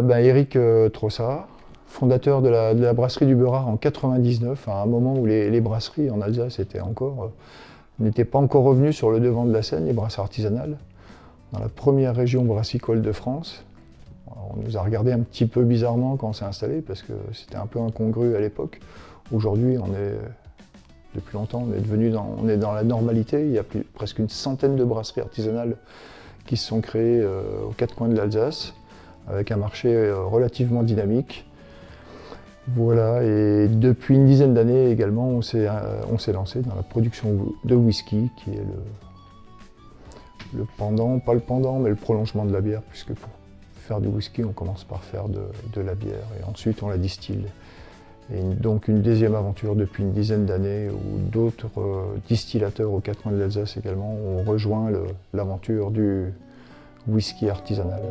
Voilà, Éric Trossard, fondateur de la brasserie du Beurard en 99, à un moment où les brasseries en Alsace n'étaient pas encore revenues sur le devant de la scène, les brasseries artisanales, dans la première région brassicole de France. Alors, on nous a regardé un petit peu bizarrement quand on s'est installé, parce que c'était un peu incongru à l'époque. Aujourd'hui, depuis longtemps, on est dans la normalité. Il y a presque une centaine de brasseries artisanales qui se sont créées aux quatre coins de l'Alsace, avec un marché relativement dynamique. Voilà, et depuis une dizaine d'années également, on s'est lancé dans la production de whisky, qui est le pendant, pas le pendant, mais le prolongement de la bière, puisque pour faire du whisky, on commence par faire de la bière, et ensuite on la distille. Et donc une deuxième aventure depuis une dizaine d'années, où d'autres distillateurs aux quatre coins de l'Alsace également ont rejoint l'aventure du whisky artisanal.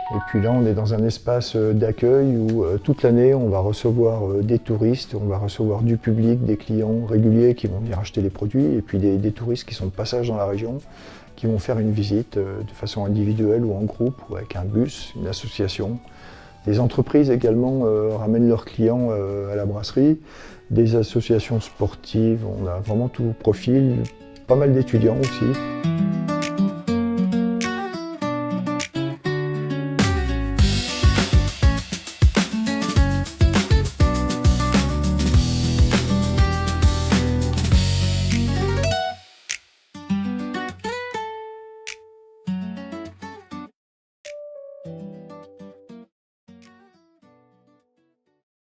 Et puis là, on est dans un espace d'accueil où toute l'année, on va recevoir des touristes, on va recevoir du public, des clients réguliers qui vont venir acheter les produits, et puis des touristes qui sont de passage dans la région, qui vont faire une visite de façon individuelle ou en groupe, ou avec un bus, une association. Des entreprises également ramènent leurs clients à la brasserie, des associations sportives, on a vraiment tout profil, pas mal d'étudiants aussi.